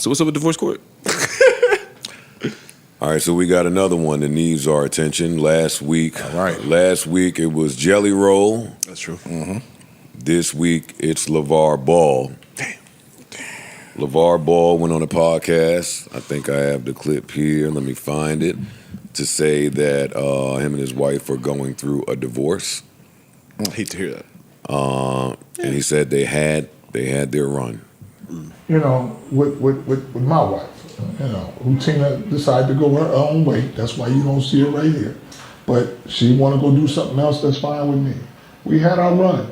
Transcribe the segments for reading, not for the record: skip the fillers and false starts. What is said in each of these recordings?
So what's up with divorce court? All right, so we got another one that needs our attention. Last week it was Jelly Roll. That's true. Mm-hmm. This week it's Lavar Ball. Damn. Lavar Ball went on a podcast. I think I have the clip here. Let me find it. To say that him and his wife are going through a divorce. I hate to hear that. And he said they had their run. You know, with my wife, you know, who Tina decided to go her own way. That's why you don't see her right here. But she want to go do something else, that's fine with me. We had our run.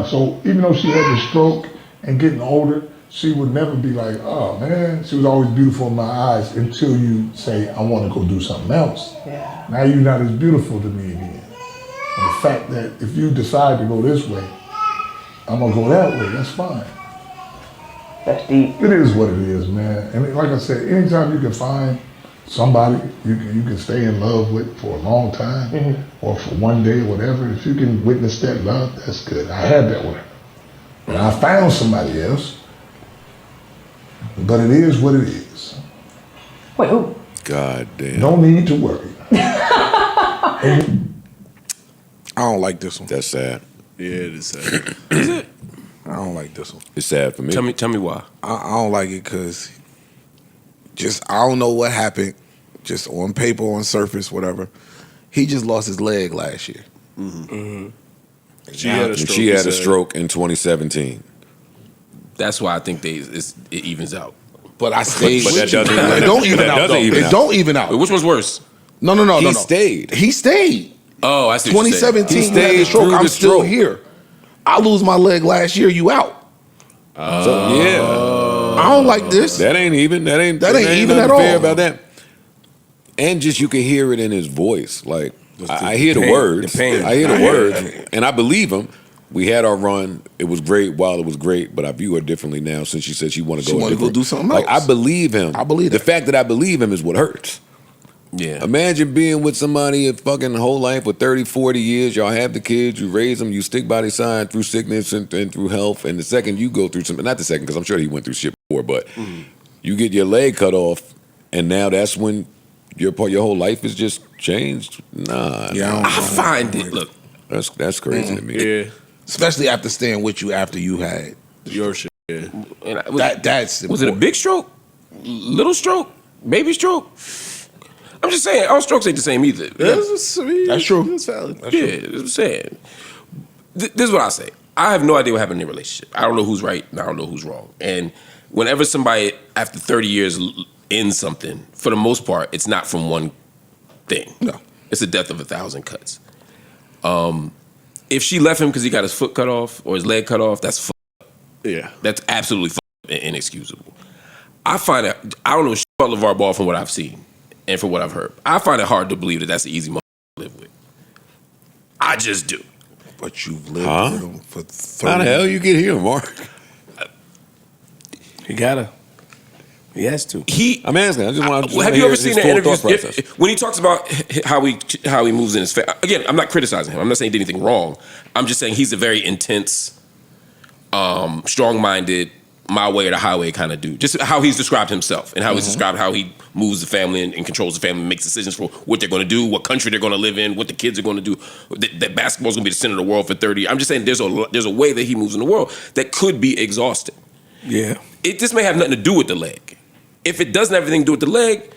So even though she had the stroke and getting older, she would never be like, oh man, she was always beautiful in my eyes until you say, I want to go do something else. Yeah. Now you're not as beautiful to me again. And the fact that if you decide to go this way, I'm gonna go that way, that's fine. That's deep. It is what it is, man. And like I said, anytime you can find somebody you can stay in love with for a long time, or for one day or whatever, if you can witness that love, that's good. I had that with her. And I found somebody else. But it is what it is. Wait, who? God damn. No need to worry. I don't like this one. That's sad. Yeah, it is sad. Is it? I don't like this one. It's sad for me. Tell me why. I don't like it because I don't know what happened. Just on paper, on surface, whatever. He just lost his leg last year. Mm-hmm. She had a stroke in 2017. That's why I think it evens out. But I stayed. But that doesn't It don't even out. It don't even out. Wait, which one's worse? No. He stayed. He stayed. Oh, I see. What 2017. He stayed stroke. through I'm the still stroke. here. I lose my leg last year. You out. So yeah, I don't like this. that ain't even. That ain't even nothing at fair all. about that. And just you can hear it in his voice. Like I hear the pain, words. the pain. I hear the words, and I believe him. We had our run. It was great while it was great, but I view her differently now since she said she want to go do something Like else. I believe him. I believe the that. fact that I believe him is what hurts. Yeah. Imagine being with somebody your fucking whole life for 30, 40 years. Y'all have the kids, you raise them, you stick by their side through sickness and through health. And the second you go through something, not the second, because I'm sure he went through shit before, but you get your leg cut off, and now that's when your whole life is just changed. Nah, Yeah, I find it. Look, that's crazy to me. Yeah. Especially after staying with you after you had your shit. Yeah. That's was it a big stroke, little stroke, baby stroke? I'm just saying, all strokes ain't the same either. That's true. That's valid. That's true. That's what I'm saying. This is what I say. I have no idea what happened in their relationship. I don't know who's right and I don't know who's wrong. And whenever somebody, after 30 years, ends something, for the most part, it's not from one thing. No. It's the death of 1,000 cuts. If she left him because he got his foot cut off or his leg cut off, that's fucked up. Yeah. That's absolutely fucked up and inexcusable. I find it, I don't know shit about LeVar Ball from what I've seen and from what I've heard. I find it hard to believe that that's an easy motherfucker to live with. I just do. But you've lived with him for 30 How the hell you get here, Mark? He gotta. He has to. I'm asking. I just want to. Have you ever seen the interviews when he talks about how he moves in his family? Again, I'm not criticizing him. I'm not saying he did anything wrong. I'm just saying he's a very intense, strong-minded, my way or the highway kind of dude. Just how he's described himself and how he's described how he moves the family and controls the family, and makes decisions for what they're going to do, what country they're going to live in, what the kids are going to do. That basketball's going to be the center of the world for 30. I'm just saying there's a way that he moves in the world that could be exhausting. Yeah. It just may have nothing to do with the leg. If it doesn't have anything to do with the leg,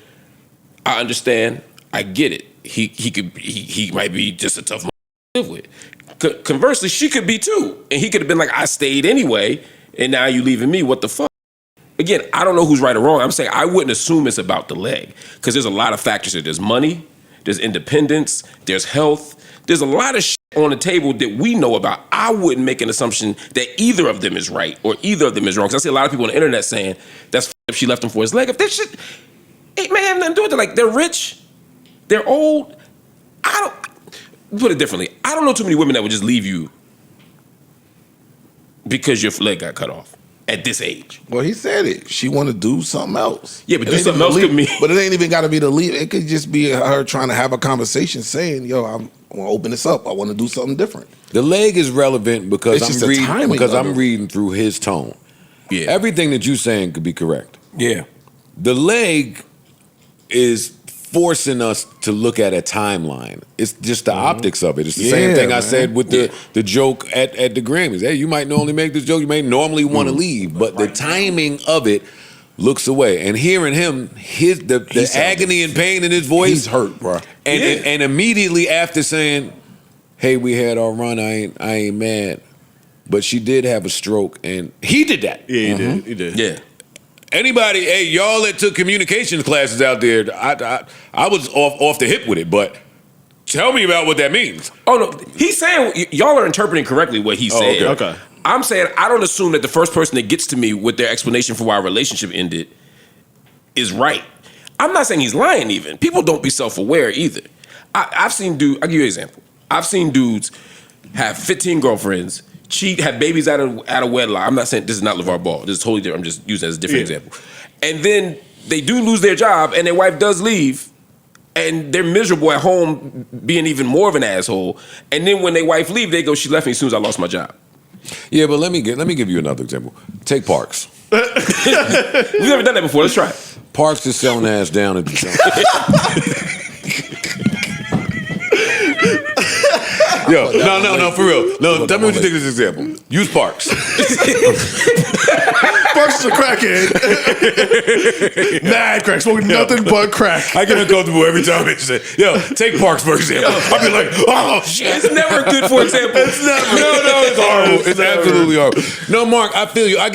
I understand. I get it. He might be just a tough man to live with. Conversely, she could be too, and he could have been like, I stayed anyway, and now you leaving me. What the fuck? Again, I don't know who's right or wrong. I'm saying I wouldn't assume it's about the leg because there's a lot of factors here. There's money, there's independence, there's health. There's a lot of shit on the table that we know about. I wouldn't make an assumption that either of them is right or either of them is wrong. Because I see a lot of people on the internet saying that's if she left him for his leg. If that shit, it may have nothing to do with it. Like, they're rich, they're old. Put it differently. I don't know too many women that would just leave you because your leg got cut off at this age. Well, he said it. She want to do something else. Yeah, but do something else could mean. But it ain't even got to be to leave. It could just be her trying to have a conversation saying, yo, I want to open this up. I want to do something different. The leg is relevant because It's just I'm the reading timing of it. reading through his tone. Yeah. Everything that you're saying could be correct. Yeah. The leg is forcing us to look at a timeline. It's just the optics of it. It's the same Yeah, thing I man. said with the joke at the Grammys. Hey, you might normally make this joke, you may normally want to leave, but the timing of it looks away. And hearing him, the agony and pain in his voice, He's hurt, bro. and immediately after saying, "Hey, we had our run. I ain't mad," but she did have a stroke, and he did that. Yeah, he did. He did. Yeah. Anybody, hey, y'all that took communications classes out there, I was off the hip with it, but tell me about what that means. Oh no, he's saying y'all are interpreting correctly what he's saying. okay. I'm saying I don't assume that the first person that gets to me with their explanation for why our relationship ended is right. I'm not saying he's lying. Even people don't be self-aware either. I've seen dudes. I'll give you an example. I've seen dudes have 15 girlfriends, cheat, have babies out of wedlock. I'm not saying this is not LeVar Ball. This is totally different. I'm just using it as a different example. And then they do lose their job, and their wife does leave, and they're miserable at home, being even more of an asshole. And then when their wife leave, they go, "She left me as soon as I lost my job." Yeah, but let me give you another example. Take Parks. We've never done that before. Let's try it. Parks is selling ass down at the Yo, no, for real. No, tell me what you think of this example. Use Parks. Parks is a crackhead. Mad crack, smoking nothing but crack. I get uncomfortable every time they say, yo, take Parks for example. I'll be like, oh shit. It's never good for example. It's never. No, it's horrible. It's absolutely horrible. No, Mark, I feel you. I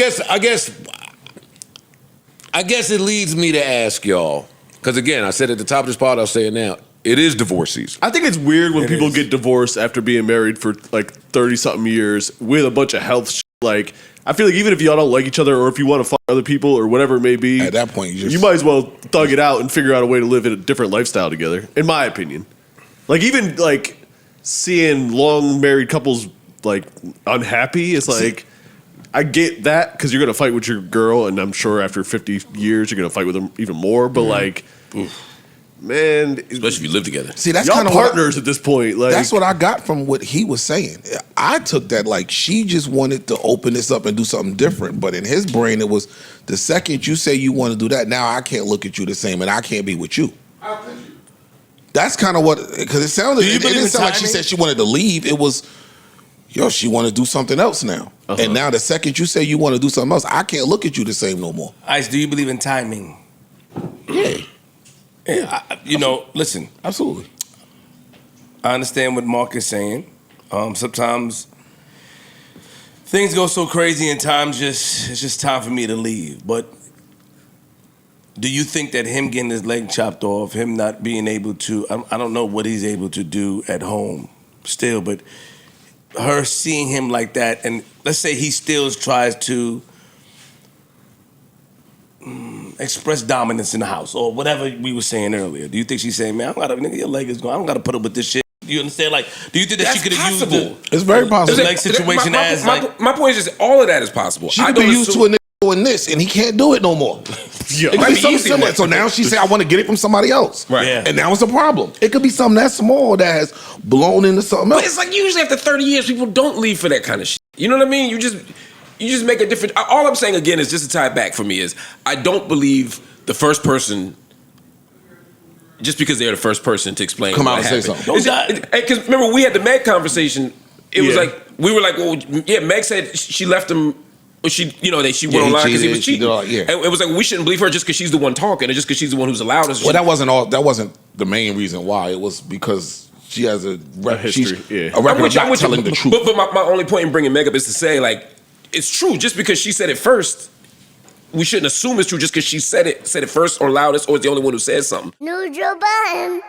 guess it leads me to ask y'all, because again, I said at the top of this pod, I'll say it now. It is divorcees. I think it's weird when people get divorced after being married for like 30-something years with a bunch of health shit. Like, I feel like even if y'all don't like each other or if you want to fuck other people or whatever it may be, At that point, you might as well thug it out and figure out a way to live in a different lifestyle together, in my opinion. Like, even like seeing long married couples like unhappy, it's like, I get that because you're going to fight with your girl, and I'm sure after 50 years you're going to fight with them even more, but like, man, Especially if you live together. See, that's y'all kind of partners at this point. Like, That's what I got from what he was saying. I took that like she just wanted to open this up and do something different. But in his brain, it was the second you say you want to do that, now I can't look at you the same and I can't be with you. That's kind of what, because it sounded, it didn't sound like she said she wanted to leave. It was, yo, she want to do something else now. And now the second you say you want to do something else, I can't look at you the same no more. Ice, do you believe in timing? Yeah. Yeah, listen, Absolutely. I understand what Mark is saying. Sometimes things go so crazy and it's just time for me to leave. But do you think that him getting his leg chopped off, him not being able to, I don't know what he's able to do at home still, but her seeing him like that, and let's say he still tries to express dominance in the house or whatever we were saying earlier. Do you think she's saying, man, nigga, your leg is gone. I don't got to put up with this shit. You understand? Like, do you think that she could have used the It's very possible. leg situation my point is just all of that is possible. She could be used to a nigga doing this and he can't do it no more. yeah. It could might be be something easy, similar. man. So now she say, I want to get it from somebody else. Right. Yeah. And now it's a problem. It could be something that small that has blown into something But else. it's like usually after 30 years, people don't leave for that kind of shit. You know what I mean? You just make a different. All I'm saying again is just to tie it back for me is I don't believe the first person. Just because they're the first person to explain Come what out and say happened. something. Because remember, we had the Meg conversation. It was like, we were like, well, yeah, Meg said she left him, or she went online because he was cheating. And it was like, we shouldn't believe her just because she's the one talking, or just because she's the one who's allowed us. Well, that wasn't the main reason why. It was because she has a history, a record of not telling the truth. But my only point in bringing Meg up is to say, like, it's true. Just because she said it first, we shouldn't assume it's true just because she said it first or loudest or is the only one who said something. Neutral Budden.